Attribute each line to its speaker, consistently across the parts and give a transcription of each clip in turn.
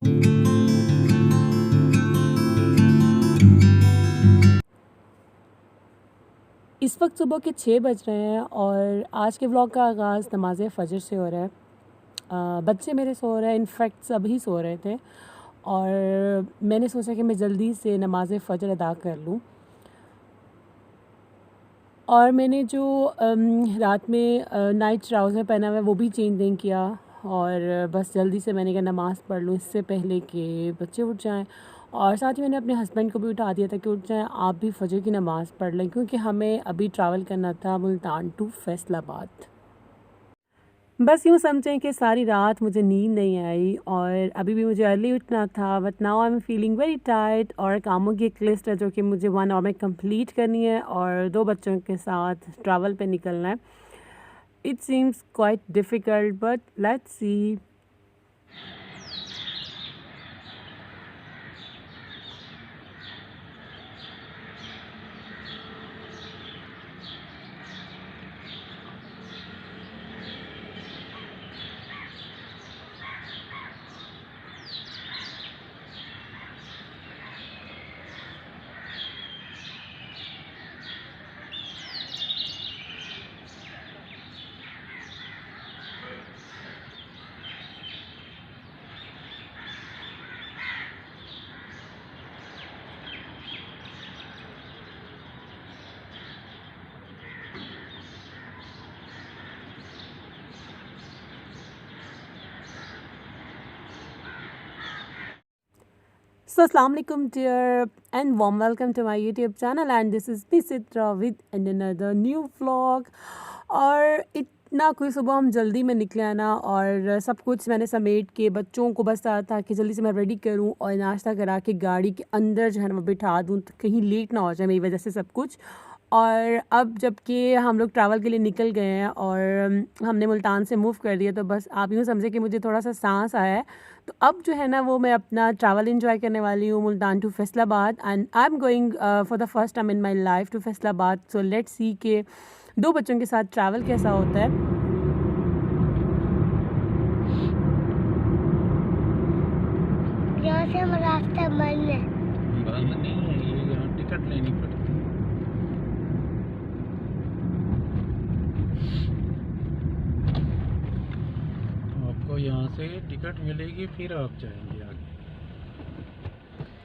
Speaker 1: इस वक्त सुबह के 6 बज रहे हैं और आज के व्लॉग का आगाज़ नमाज़ फ़जर से हो रहा है। बच्चे मेरे सो रहे हैं, इनफैक्ट सभी सो रहे थे और मैंने सोचा कि मैं जल्दी से नमाज़ फ़जर अदा कर लूँ। और मैंने जो रात में नाइट ट्राउज़र पहना हुआ है वो भी चेंज नहीं किया और बस जल्दी से मैंने कहा नमाज़ पढ़ लूँ इससे पहले कि बच्चे उठ जाएं। और साथ ही मैंने अपने हस्बैंड को भी उठा दिया था कि उठ जाएं, आप भी फ़जर की नमाज़ पढ़ लें, क्योंकि हमें अभी ट्रैवल करना था मुल्तान टू फैसलाबाद। बस यूँ समझें कि सारी रात मुझे नींद नहीं आई और अभी भी मुझे अर्ली उठना था, but now I am feeling very tired. और कामों की एक लिस्ट है जो कि मुझे 1 आवर में कंप्लीट करनी है और 2 बच्चों के साथ ट्रैवल पे निकलना है। It seems quite difficult but let's see. So अस्सलाम वालेकुम dear and warm welcome to my YouTube channel and this is me Sitra with another new vlog। और इतना कोई सुबह हम जल्दी में निकले हैं ना, और सब कुछ मैंने समेट के बच्चों को बस था कि जल्दी से मैं रेडी करूं और नाश्ता करा के गाड़ी के अंदर जो है ना मैं बिठा दूं तो कहीं लेट ना हो जाए मेरी वजह से सब कुछ। और अब जबकि हम लोग ट्रैवल के लिए निकल गए हैं और हमने मुल्तान से मूव कर दिया, तो बस आप यूँ समझे कि मुझे थोड़ा सा सांस आया है। तो अब जो है ना वो मैं अपना ट्रैवल एंजॉय करने वाली हूँ Multan to Faisalabad and I am going for the first time in my life to Faisalabad. So let's see के 2 बच्चों के साथ ट्रैवल कैसा होता है।
Speaker 2: यहाँ से हम रास्ता बंद है।
Speaker 3: बंद नहीं है, ये यहाँ टिकट लेनी पड़ती है। आपको यहाँ से टिकट मिलेगी फिर आप जाएंगे आगे।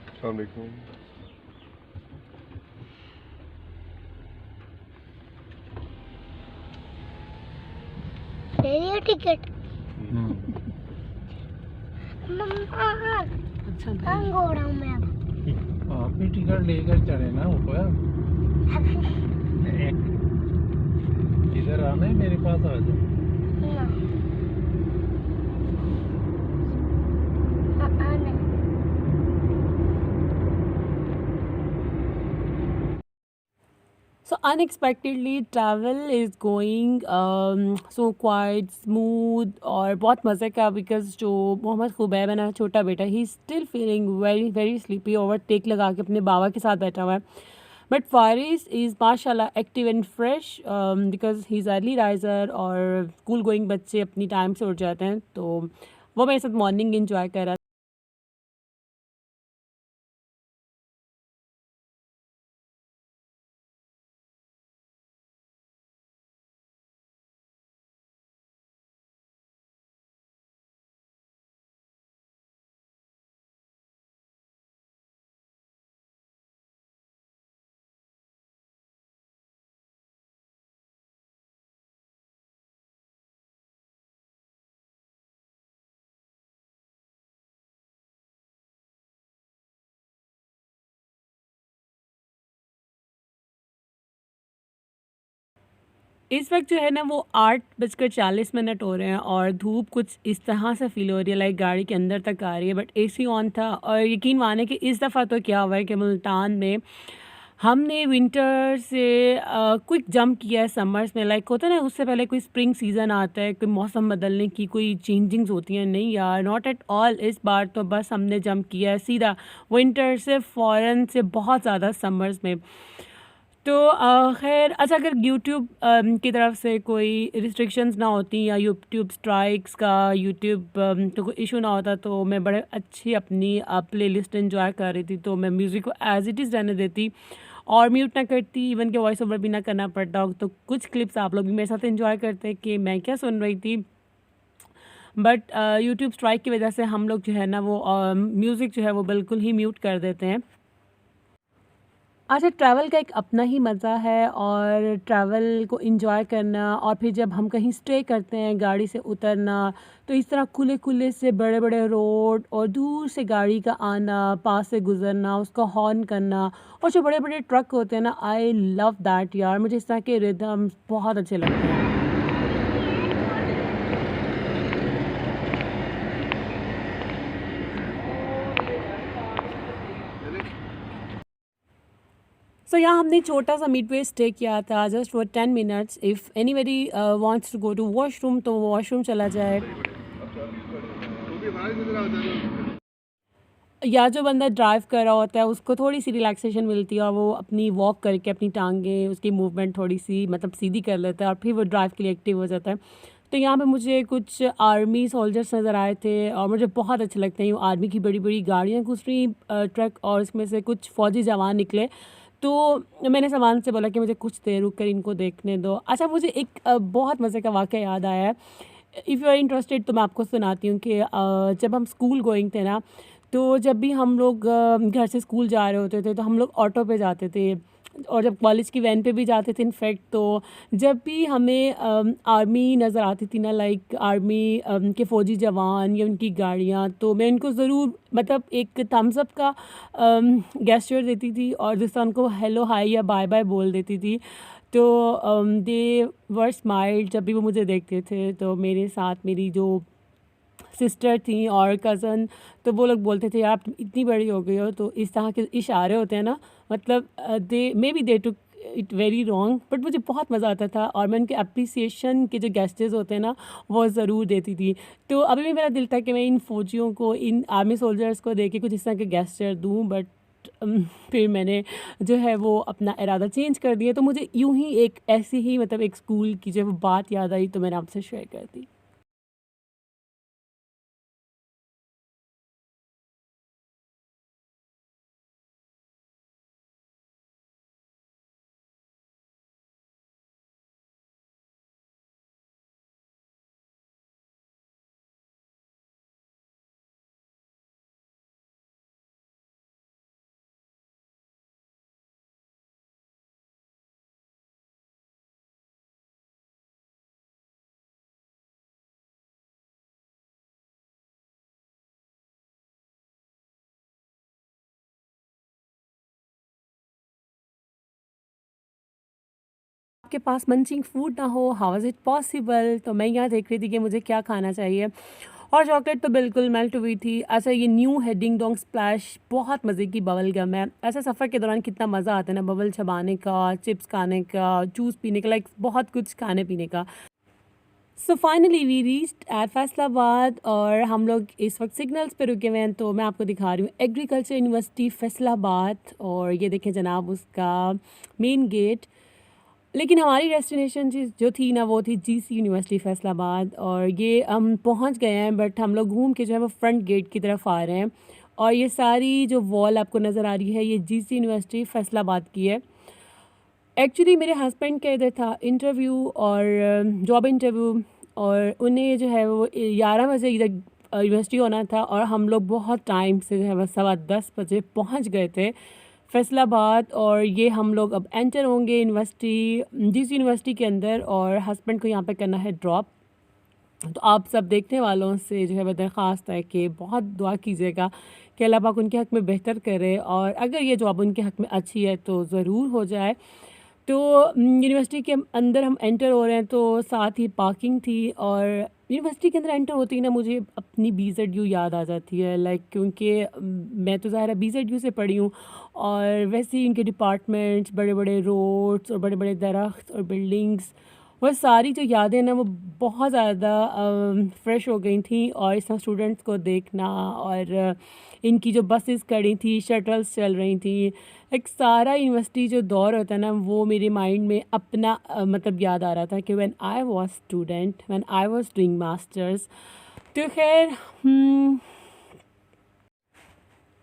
Speaker 4: अस्सलाम वालेकुम।
Speaker 2: ले लिया टिकट? मम्मा
Speaker 1: अच्छा
Speaker 2: कहाँ घूम रहा हूँ मैं अब?
Speaker 3: आप भी टिकट लेकर चले ना ऊपर। इधर आना है, मेरे पास आ जाओ।
Speaker 1: So unexpectedly travel is going so quite smooth और बहुत मज़े का, बिकॉज जो मोहम्मद खुबैब है ना छोटा बेटा, he is still feeling very very sleepy, overtake लगा के अपने बाबा के साथ बैठा हुआ है। बट फारिस इज़ माशाल्लाह active and fresh because he is early riser और स्कूल गोइंग बच्चे अपनी टाइम से उठ जाते हैं, तो वो मेरे साथ मॉर्निंग इंजॉय कर रहा था। इस वक्त जो है ना वो 8:40 हो रहे हैं और धूप कुछ इस तरह से फील हो रही है, लाइक गाड़ी के अंदर तक आ रही है, बट एसी ऑन था। और यकीन माने कि इस दफ़ा तो क्या हुआ है कि मुल्तान में हमने विंटर से क्विक जंप किया है समर्स में। लाइक होता है ना, उससे पहले कोई स्प्रिंग सीज़न आता है, कोई मौसम बदलने की कोई चेंजिंग्स होती हैं, नहीं यार, नॉट एट ऑल। इस बार तो बस हमने जंप किया है सीधा विंटर से फ़ौरन से बहुत ज़्यादा समर्स में। तो खैर अच्छा, अगर यूट्यूब की तरफ से कोई रिस्ट्रिक्शंस ना होती या यूट्यूब स्ट्राइक्स का यूट्यूब तो कोई इशू ना होता, तो मैं बड़े अच्छी अपनी प्लेलिस्ट एंजॉय कर रही थी। तो मैं म्यूज़िक को एज़ इट इज़ रहने देती और म्यूट ना करती, इवन के वॉइस ओवर भी ना करना पड़ता। तो कुछ क्लिप्स आप लोग भी मेरे साथ एंजॉय करते हैं कि मैं क्या सुन रही थी। बट यूट्यूब स्ट्राइक की वजह से हम लोग जो है ना वो म्यूज़िक जो है वो बिल्कुल ही म्यूट कर देते हैं। अच्छा, ट्रैवल का एक अपना ही मज़ा है और ट्रैवल को एंजॉय करना, और फिर जब हम कहीं स्टे करते हैं गाड़ी से उतरना, तो इस तरह खुले खुले से बड़े बड़े रोड और दूर से गाड़ी का आना, पास से गुजरना, उसका हॉर्न करना, और जो बड़े बड़े ट्रक होते हैं ना, आई लव दैट यार। मुझे इस तरह के रिदम्स बहुत अच्छे लगते हैं। सो यहाँ हमने छोटा सा मिडवे स्टे किया था just for 10 minutes. If anybody wants to go to washroom तो वो वॉशरूम चला जाए, या जो बंदा ड्राइव कर रहा होता है उसको थोड़ी सी रिलैक्सेशन मिलती है और वो अपनी वॉक करके अपनी टांगें, उसकी मूवमेंट थोड़ी सी मतलब सीधी कर लेता है और फिर वो ड्राइव के लिए एक्टिव हो जाता है। तो यहाँ पे मुझे कुछ आर्मी सोल्जर्स नज़र आए थे और मुझे बहुत अच्छे लगते हैं। यूँ आर्मी की बड़ी बड़ी गाड़ियाँ घुस रही ट्रक, और इसमें से कुछ फ़ौजी जवान निकले। तो मैंने सामान से बोला कि मुझे कुछ देर रुक कर इनको देखने दो। अच्छा, मुझे एक बहुत मज़े का वाक़या याद आया है। इफ़ यू आर इंटरेस्टेड तो मैं आपको सुनाती हूँ कि जब हम स्कूल गोइंग थे ना, तो जब भी हम लोग घर से स्कूल जा रहे होते थे तो हम लोग ऑटो पे जाते थे, और जब कॉलेज की वैन पे भी जाते थे इनफैक्ट। तो जब भी हमें आर्मी नज़र आती थी ना, लाइक आर्मी के फ़ौजी जवान या उनकी गाड़ियाँ, तो मैं उनको ज़रूर मतलब एक थम्स अप का गेस्चर देती थी और जिस तरह उनको हेलो हाय या बाय बाय बोल देती थी। तो दे वर स्माइल्ड जब भी वो मुझे देखते थे। तो मेरे साथ मेरी जो सिस्टर थी और कज़न, तो वो लोग बोलते थे यार तुम इतनी बड़ी हो गई हो। तो इस तरह के इशारे होते हैं ना, मतलब they may be they took it very wrong, but मुझे बहुत मज़ा आता था और मैं उनके अप्रिसिएशन के जो गेस्चर्स होते हैं ना वो ज़रूर देती थी। तो अभी भी मेरा दिल था कि मैं इन फ़ौजियों को, इन आर्मी सोल्जर्स को देख के कुछ इस तरह के गेस्चर दूँ, बट फिर मैंने जो है वो अपना इरादा चेंज कर दिया। तो मुझे यूँ ही एक ऐसी ही मतलब एक स्कूल की जो बात याद आई, तो मैंने आपसे शेयर कर दी। आपके पास मंचिंग फूड ना हो, हाउ इज़ इट पॉसिबल? तो मैं यहाँ देख रही थी कि मुझे क्या खाना चाहिए, और चॉकलेट तो बिल्कुल मेल्ट हुई थी। ऐसा ये न्यू है डिंग डोंग स्प्लैश, बहुत मज़े की बबल गम है। ऐसा सफ़र के दौरान कितना मज़ा आता है ना बबल चबाने का, चिप्स खाने का, जूस पीने का, लाइक बहुत कुछ खाने पीने का। So finally we reached at Faisalabad और हम लोग इस वक्त सिग्नल्स पे रुके हुए हैं। तो मैं आपको दिखा रही हूँ एग्रीकल्चर यूनिवर्सिटी फैसलाबाद, और ये देखें जनाब उसका मेन गेट। लेकिन हमारी डेस्टिनेशन जो थी ना वो थी जीसी यूनिवर्सिटी फैसलाबाद, और ये हम पहुंच गए हैं, बट हम लोग घूम के जो है वो फ्रंट गेट की तरफ आ रहे हैं। और ये सारी जो वॉल आपको नज़र आ रही है ये जीसी यूनिवर्सिटी फैसलाबाद की है। एक्चुअली मेरे हस्बैंड का इधर था इंटरव्यू और जॉब इंटरव्यू, और उन्हें जो है वो 11 बजे इधर यूनिवर्सिटी होना था, और हम लोग बहुत टाइम से जो है वो 10:15 बजे पहुंच गए थे फैसलाबाद। और ये हम लोग अब एंटर होंगे यूनिवर्सिटी, जिस यूनिवर्सिटी के अंदर, और हस्बैंड को यहाँ पे करना है ड्रॉप। तो आप सब देखने वालों से जो है वो दरख्वास्त है कि बहुत दुआ कीजिएगा कि अल्लाह पाक उनके हक़ में बेहतर करे, और अगर ये जॉब उनके हक़ में अच्छी है तो ज़रूर हो जाए। तो यूनिवर्सिटी के अंदर हम एंटर हो रहे हैं, तो साथ ही पार्किंग थी, और यूनिवर्सिटी के अंदर एंटर होती ही ना मुझे अपनी BZU याद आ जाती है, लाइक क्योंकि मैं तो ज़ाहिर है BZU से पढ़ी हूँ, और वैसे ही इनके डिपार्टमेंट्स, बड़े बड़े रोड्स और बड़े बड़े दरख्त और बिल्डिंग्स, वो सारी जो यादें ना वो बहुत ज़्यादा फ्रेश हो गई थी। और इस तरह स्टूडेंट्स को देखना और इनकी जो बसेस खड़ी थी, शटल्स चल रही थी, एक सारा यूनिवर्सिटी जो दौर होता है ना वो मेरे माइंड में अपना मतलब याद आ रहा था कि when I was student, when I was doing masters. तो खैर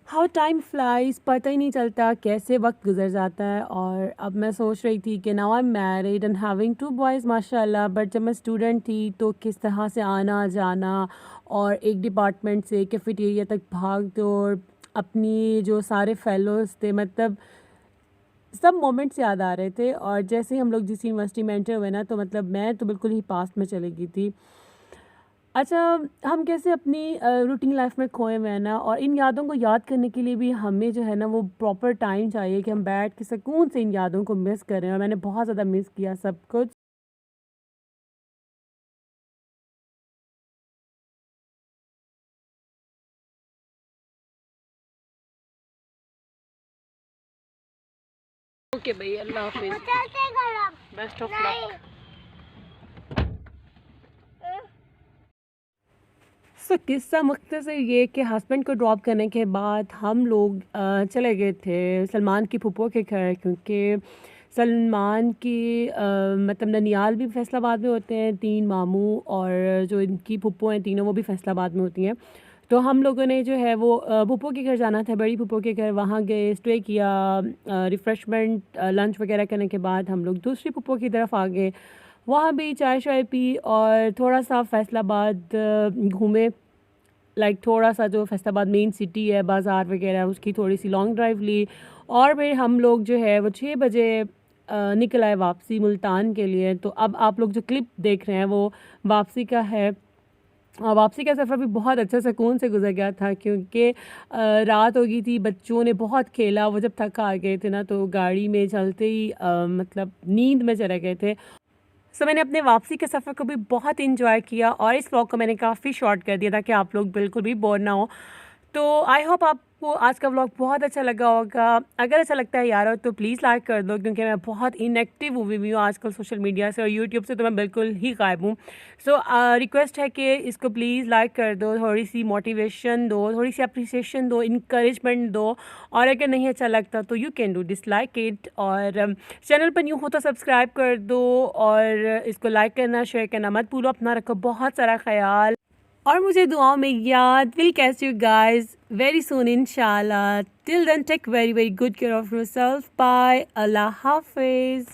Speaker 1: हाउ टाइम फ्लाइज, पता ही नहीं चलता कैसे वक्त गुजर जाता है। और अब मैं सोच रही थी कि now I am married and having 2 boys माशाल्लाह। बट जब मैं स्टूडेंट थी तो किस तरह से आना जाना और एक डिपार्टमेंट से कैफेटेरिया तक भाग दौड़, अपनी जो सारे फेलोज़ थे, मतलब सब मोमेंट्स याद आ रहे थे। और जैसे ही हम लोग जिस यूनिवर्सिटी में एंटर हुए ना तो मतलब मैं तो बिल्कुल ही पास्ट में चली गई थी। अच्छा, हम कैसे अपनी रूटीन लाइफ में खोए हुए हैं ना, और इन यादों को याद करने के लिए भी हमें जो है ना वो प्रॉपर टाइम चाहिए कि हम बैठ के सुकून से इन यादों को मिस करें। और मैंने बहुत ज़्यादा मिस किया सब कुछ। ओके भाई, अल्लाह हाफिज़,
Speaker 2: चलते घर अब
Speaker 1: बेस्ट ऑफ
Speaker 2: नहीं।
Speaker 1: लक। सो किस्सा मुख्तसर ये कि हस्बैंड को ड्रॉप करने के बाद हम लोग चले गए थे सलमान की फूफो के घर, क्योंकि सलमान की मतलब ननियाल भी फैसलाबाद में होते हैं, 3 मामू और जो इनकी फूफो हैं तीनों वो भी फैसलाबाद में होती हैं। तो हम लोगों ने जो है वो फूफो के घर जाना था, बड़ी फूफो के घर। वहाँ गए, स्टे किया, रिफ़्रेशमेंट लंच वगैरह करने के बाद हम लोग दूसरी फूफो की तरफ आ गए। वहाँ भी चाय शाय पी और थोड़ा सा फैसलाबाद घूमे। लाइक थोड़ा सा जो फैसलाबाद मेन सिटी है, बाज़ार वगैरह, उसकी थोड़ी सी लॉन्ग ड्राइव ली। और फिर हम लोग जो है वो 6 बजे निकल आए वापसी मुल्तान के लिए। तो अब आप लोग जो क्लिप देख रहे हैं वो वापसी का है। वापसी का सफ़र भी बहुत अच्छा सुकून से गुजर गया था, क्योंकि रात हो गई थी, बच्चों ने बहुत खेला। वो जब थक आ गए थे ना तो गाड़ी में चलते ही मतलब नींद में चले गए थे। सो मैंने अपने वापसी के सफ़र को भी बहुत इंजॉय किया और इस व्लॉग को मैंने काफ़ी शॉर्ट कर दिया ताकि आप लोग बिल्कुल भी बोर ना हो। तो आई होप आपको आज का व्लॉग बहुत अच्छा लगा होगा। अगर अच्छा लगता है यार तो प्लीज़ लाइक कर दो, क्योंकि मैं बहुत इनएक्टिव हुई हुई हूँ आजकल सोशल मीडिया से और यूट्यूब से तो मैं बिल्कुल ही गायब हूँ। सो रिक्वेस्ट है कि इसको प्लीज़ लाइक कर दो, थोड़ी सी मोटिवेशन दो, थोड़ी सी अप्रिसिएशन दो, इंकरेजमेंट दो। और अगर नहीं अच्छा लगता तो you can do dislike it. और चैनल पर न्यू हो तो सब्सक्राइब कर दो और इसको लाइक करना शेयर करना मत भूलो। अपना रखो बहुत सारा ख्याल और मुझे दुआओं में याद। Will catch you guys very soon इंशाल्लाह। Till then take very very good care of yourself. Bye, अल्लाह हाफिज़।